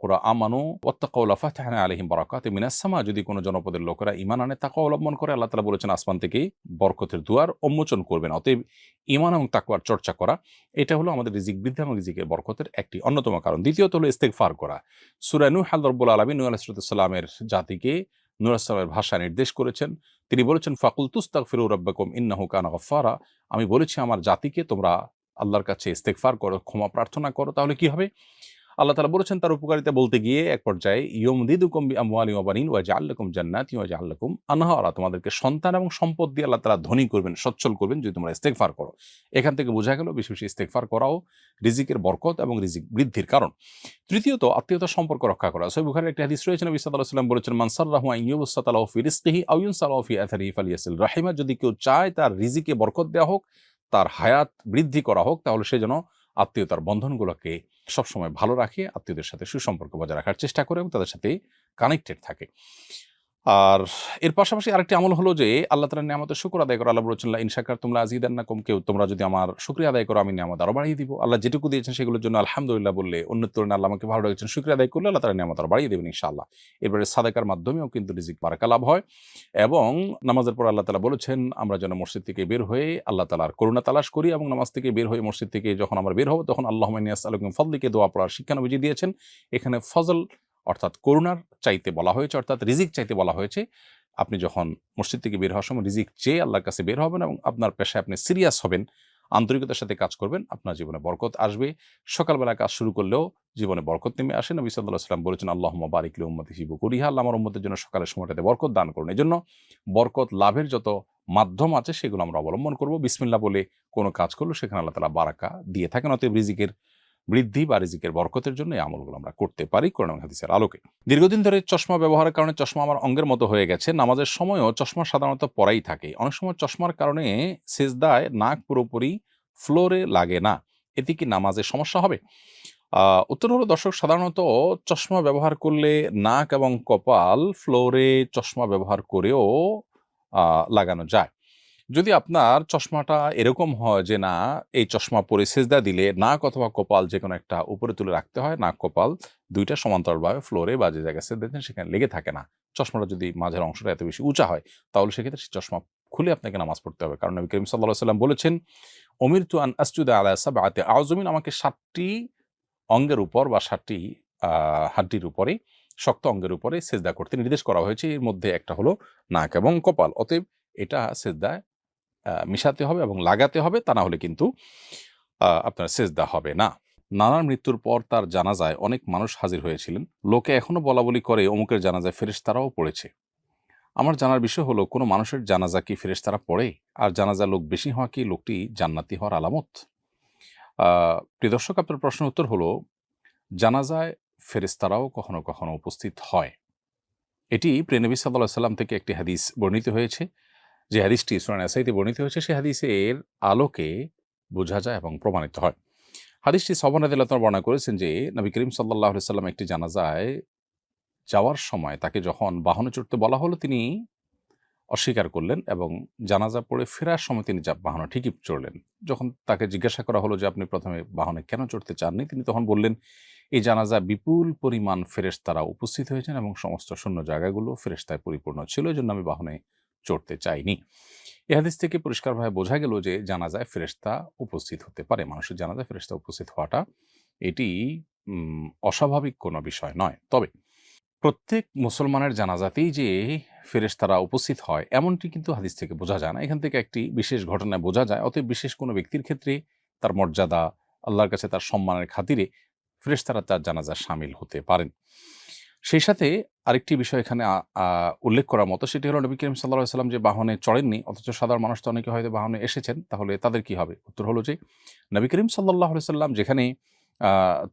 কুরা আমানু ওয়াত্তাকাউ লাফাতাহনা আলাইহিম বারাকাতিম মিনাস সামা, যদি কোনো জনপদের লোকেরা ঈমান আনে, তাকওয়া অবলম্বন করে, আল্লাহ তাআলা বলেছেন আসমান থেকে বরকতের দুয়ার উন্মোচন করবেন। অতএব ঈমান এবং তাকওয়ার চর্চা করা, এটা হলো আমাদের রিজিক বৃদ্ধি এবং রিজিকের বরকতের একটি অন্যতম কারণ। দ্বিতীয়ত হলো ইস্তেগফার করা। সূরা নূহ আল্লাহ রাব্বুল আলামিন নূহ আলাইহিস সালামের জাতিকে নূহ আলাইহিস সালামের ভাষা নির্দেশ করেছেন। তিনি বলেছেন, ফাকুল তুস্তাগফিরু রাব্বাকুম ইন্নাহু কানা গাফফারা। আমি বলেছি আমার জাতিকে তোমরা আল্লাহর কাছে ইস্তেগফার করো, ক্ষমা প্রার্থনা করো, তাহলে কি হবে? আল্লাহ তাআলা বলেছেন তার উপকারিতা বলতে গিয়ে এক পর্যায়ে, ইউমদিদুকুম বিআমওয়ালিন ওয়া বানিন ওয়া ইয়াজআল লাকুম জান্নাতিন ওয়া ইয়াজআল লাকুম আনহারা, তোমাদেরকে সন্তান এবং সম্পদ দিয়ে আল্লাহ তাআলা ধনী করবেন, সচ্ছল করবেন যদি তোমরা ইস্তেগফার করো। এখান থেকে বোঝা গেল বেশি বেশি ইস্তেগফার করাও রিজিকের বরকত এবং রিজিক বৃদ্ধির কারণ। তৃতীয়ত আত্মীয়তার সম্পর্ক রক্ষা করা। সহিহ বুখারীর একটি হাদিস রয়েছে, নবী সাল্লাল্লাহু আলাইহি ওয়াসাল্লাম বলেছেন, মান সাররাহু আন ইউবসাতা লাহু ফি রিজকিহি আও ইউনসা লাহু ফি আথারিহি ফালিয়াসিল রাহিমা, যদি কেউ চায় তার রিজিকে বরকত দেওয়া হোক, তার হায়াত বৃদ্ধি করা হোক, তাহলে সে যেন আত্মীয়তার বন্ধনগুলোকে সবসময় ভালো রাখে, আত্মীয়দের সাথে সুসম্পর্ক বজায় রাখার চেষ্টা করে এবং তাদের সাথে কানেক্টেড থাকে। আর এর পাশাপাশি আরেকটি আমল হলো যে আল্লাহ তাআলার নিয়ামতের শুকর আদায় করা। আল্লাহ বলেছেন, লা ইন শাকারতুম লা আযীদান্নাকুম, কেউ তোমরা যদি আমার শুকরিয়া আদায় করো আমি নিয়ামত আরো বাড়িয়ে দিব। আল্লাহ যেটুকু দিয়েছেন সেগুলোর জন্য আলহামদুলিল্লাহ বললে, অন্যের তুলনায় আল্লাহ আমাকে ভালো রেখেছেন, শুকরিয়া আদায় করলে আল্লাহ তাআলা নিয়ামত আরো বাড়িয়ে দেবেন ইনশাআল্লাহ। এরপরে সাদাকার মাধ্যমেও কিন্তু রিজিক বারাকা লাভ হয়। এবং নামাজের পর আল্লাহ তাআলা বলেছেন আমরা যেন মসজিদ থেকে বের হয়ে আল্লাহ তাআলার করুণা তালাশ করি, এবং নামাজ থেকে বের হয়ে মসজিদ থেকে যখন আমরা বের হব তখন আল্লাহুম্মা ইন্নী আসআলুকা মিন ফাদলিকা দোয়া পড়ার শিক্ষা নবীজি দিয়েছেন। এখানে ফজল অর্থাৎ করুণার চাইতে বলা হয়েছে, অর্থাৎ রিজিক চাইতে বলা হয়েছে। আপনি যখন মসজিদ থেকে বের হওয়ার সময় রিজিক চেয়ে আল্লাহর কাছে বের হবেন এবং আপনার পেশায় আপনি সিরিয়াস হবেন, আন্তরিকতার সাথে কাজ করবেন, আপনার জীবনে বরকত আসবে। সকালবেলা কাজ শুরু করলেও জীবনে বরকত নেমে আসে। নবী সাল্লাল্লাহু আলাইহি ওয়াসাল্লাম বলেছেন, আল্লাহুম্মা বারিক লি উম্মতি ফি বুকুরিহা, আল্লাহ আমার উম্মতের জন্য সকালের সময়টাতে বরকত দান করুন। এজন্য বরকত লাভের যত মাধ্যম আছে সেগুলো আমরা অবলম্বন করব। বিসমিল্লাহ বলে কোনো কাজ করলে সেখানে আল্লাহ তাআলা বারাকা দিয়ে থাকেন। অতএব রিজিকের বৃদ্ধি বা রিজিকের বরকতের জন্য এই আমলগুলো আমরা করতে পারি কোরআন এবং হাদিসের আলোকে। দীর্ঘদিন ধরে চশমা ব্যবহারের কারণে চশমা আমার অঙ্গের মতো হয়ে গেছে। নামাজের সময়ও চশমা সাধারণত পরাই থাকে। অনেক সময় চশমার কারণে সিজদায় নাক পুরোপুরি ফ্লোরে লাগে না। এতে কি নামাজে সমস্যা হবে? উত্তর হলো দর্শক, সাধারণত চশমা ব্যবহার করলে নাক এবং কপাল ফ্লোরে চশমা ব্যবহার করেও লাগানো যায়। যদি আপনার চশমাটা এরকম হয় যে না, এই চশমা পরে সেজদা দিলে নাক অথবা কপাল যেকোনো একটা উপরে তুলে রাখতে হয়, নাক কপাল ২ টা সমান্তরালভাবে ফ্লোরে বা যে জায়গায় সেজদা দিচ্ছেন সেখানে লেগে থাকে না। চশমাটা যদি মাঝের অংশটা এত বেশি উঁচা হয়, তাহলে সেক্ষেত্রে সেই চশমা খুলে আপনাকে নামাজ পড়তে হবে। কারণ নবী করিম সাল্লাল্লাহু আলাইহি ওয়াসাল্লাম বলেছেন, উমিরতু আন আসজুদা আলা সাবআতি আযমিন, আমাকে ৭ টি অঙ্গের উপর বা ৭ টি হাড্ডির উপরে, শক্ত অঙ্গের উপরে সেজদা করতে নির্দেশ করা হয়েছে। এর মধ্যে একটা হলো নাক এবং কপাল। অতএব এটা সেজদায় মিশাতে হবে এবং লাগাতে হবে, তা না হলে কিন্তু আপনার সেজদা হবে না। নানার মৃত্যুর পর তার জানাজায় অনেক মানুষ হাজির হয়েছিলেন। লোকে এখনো বলাবলি করে অমুকের জানাজায় ফেরেশতারাও পড়েছে। আমার জানার বিষয় হলো, কোনো মানুষের জানাজা কি ফেরেশতারা পড়ে? আর জানাজার লোক বেশি হওয়া কি লোকটি জান্নাতি হওয়ার আলামত? প্রিয় দর্শক, আপনার প্রশ্নের উত্তর হলো, জানাজায় ফেরেশতারাও কখনো কখনো উপস্থিত হয়। এটি প্রিয় নবী সাল্লাল্লাহু আলাইহি ওয়াসাল্লাম থেকে একটি হাদিস বর্ণিত হয়েছে। যে হাদিসটি সূরা নাসাইতে বর্ণিত হয়েছে, সেই হাদিসের আলোকে বোঝা যায় এবং প্রমাণিত হয়। হাদিসটি সাহাবা রাদিয়াল্লাহু তাআলা বর্ণনা করেছেন যে নবী করিম সাল্লাল্লাহু আলাইহি ওয়াসাল্লাম একটি জানাজায় যাওয়ার সময় তাকে যখন বাহনে চড়তে বলা হলো, তিনি অস্বীকার করলেন এবং জানাজা পড়ে ফেরার সময় তিনি বাহনে ঠিকই চড়লেন। যখন তাকে জিজ্ঞাসা করা হলো যে আপনি প্রথমে বাহনে কেন চড়তে চাননি, তিনি তখন বললেন, এই জানাজা বিপুল পরিমাণ ফেরেশতারা উপস্থিত হয়েছেন এবং সমস্ত শূন্য জায়গাগুলো ফেরেশতায় পরিপূর্ণ ছিল, এজন্য আমি বাহনে চড়তে চাইনি। এ হাদিস থেকে পরিষ্কারভাবে বোঝা গেল যে জানাজায় ফেরেশতা উপস্থিত হতে পারে। মানুষের জানাজায় ফেরেশতা উপস্থিত হওয়াটা এটি অস্বাভাবিক কোনো বিষয় নয়। তবে প্রত্যেক মুসলমানের জানাজাতেই যে ফেরেশতারা উপস্থিত হয় এমনটি কিন্তু হাদিস থেকে বোঝা যায় না। এখান থেকে একটি বিশেষ ঘটনায় বোঝা যায়। অতএব বিশেষ কোনো ব্যক্তির ক্ষেত্রে তার মর্যাদা, আল্লাহর কাছে তার সম্মানের খাতিরে ফেরেশতারা তার জানাজায় শামিল হতে পারেন। সেই সাথে আরেকটি বিষয় এখানে উল্লেখ করার মতো, সেটি হলো নবী করিম সাল্লাল্লাহু আলাইহি ওয়াসাল্লাম যে বাহনে চড়েননি, অথচ সাধারণ মানুষ তো অনেকে হয়তো বাহনে এসেছেন, তাহলে তাদের কি হবে? উত্তর হলো যে নবী করিম সাল্লাল্লাহু আলাইহি ওয়াসাল্লাম যেখানে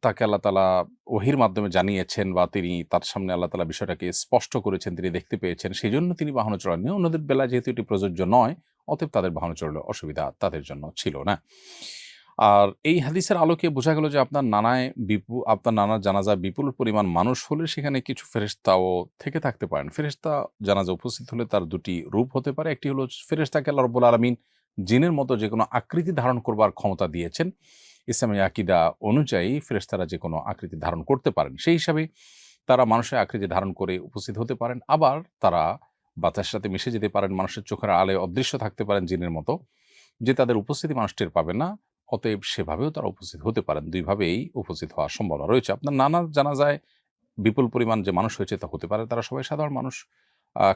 তাকে আল্লাহ তাআলা ওহীর মাধ্যমে জানিয়েছেন বা তিনি তার সামনে আল্লাহ তাআলা বিষয়টাকে স্পষ্ট করেছেন, তিনি দেখতে পেয়েছেন, সেজন্য তিনি বাহনে চড়েননি। অন্যদের বেলায় যেহেতু এটি প্রযোজ্য নয়, অতএব তাদের বাহনে চড়লে অসুবিধা তাদের জন্য ছিল না। আর এই হাদিসের আলোকে বোঝা গেল যে আপনার নানার জানাজায় বিপুল পরিমাণ মানুষ হলে সেখানে কিছু ফেরেশতাও থেকে থাকতে পারেন। ফেরেশতা জানাজায় উপস্থিত হলে তার ২ টি রূপ হতে পারে। একটি হলো ফেরেশতাকে আল্লাহ রাব্বুল আলামিন জিনের মতো যেকোনো আকৃতি ধারণ করবার ক্ষমতা দিয়েছেন। ইসলামী আকীদা অনুযায়ী ফেরেশতারা যে কোনো আকৃতি ধারণ করতে পারেন। সেই হিসাবে তারা মানুষের আকৃতি ধারণ করে উপস্থিত হতে পারেন। আবার তারা বাতাসের সাথে মিশে যেতে পারেন, মানুষের চোখের আলোয় অদৃশ্য থাকতে পারেন জিনের মতো, যে তাদের উপস্থিতি মানুষ টের পাবে না। অতএব সেভাবেও তারা উপস্থিত হতে পারেন। ২ ভাবেই উপস্থিত হওয়ার সম্ভাবনা রয়েছে। আপনার নানা জানাজায় বিপুল পরিমাণ যে মানুষ হয়েছে তা হতে পারে। তারা সবাই সাধারণ মানুষ।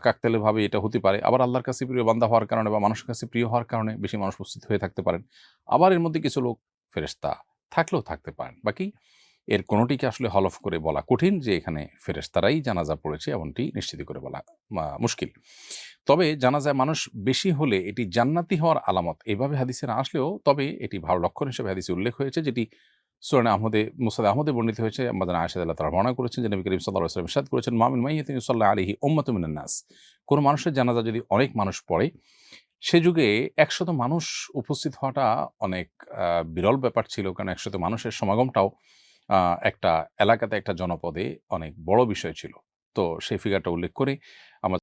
কাকতালীয়ভাবে এটা হতে পারে। আবার আল্লাহর কাছে প্রিয় বান্দা হওয়ার কারণে বা মানুষের কাছে প্রিয় হওয়ার কারণে বেশি মানুষ উপস্থিত হয়ে থাকতে পারেন। আবার এর মধ্যে কিছু লোক ফেরেশতা থাকলেও থাকতে পারেন। বাকি এর কোনটিকে আসলে হলফ করে বলা কঠিন যে এখানে ফেরেশতারাই জানাজা পড়েছে এমনটি নিশ্চিত করে বলা মুশকিল। তবে জানাজায় মানুষ বেশি হলে এটি জান্নাতি হওয়ার আলামত। এভাবে হাদিসে না আসলেও তবে এটি ভালো লক্ষণ হিসেবে হাদিসে উল্লেখ হয়েছে, যেটি সুনানে মুসনাদে আহমদে বর্ণিত হয়েছে। আম্মাজান আয়েশা রাদিয়াল্লাহু তাআলা বর্ণনা করেছেন যে নবী করিম সাল্লাল্লাহু আলাইহি ওয়াসাল্লাম ইরশাদ করেছেন, মা মিন মাইয়্যিতিন ইউসাল্লা আলাইহি উম্মাতুম মিনান নাস। কোন মানুষের জানাজা যদি অনেক মানুষ পড়ে, সে যুগে ১০০ মানুষ উপস্থিত হওয়াটা অনেক আ বিরল ব্যাপার ছিল। কারণ ১০০ মানুষের সমাগমটাও আ একটা এলাকাতে, একটা জনপদে অনেক বড় বিষয় ছিল। তো সেই ফিগারটা উল্লেখ করে আমরা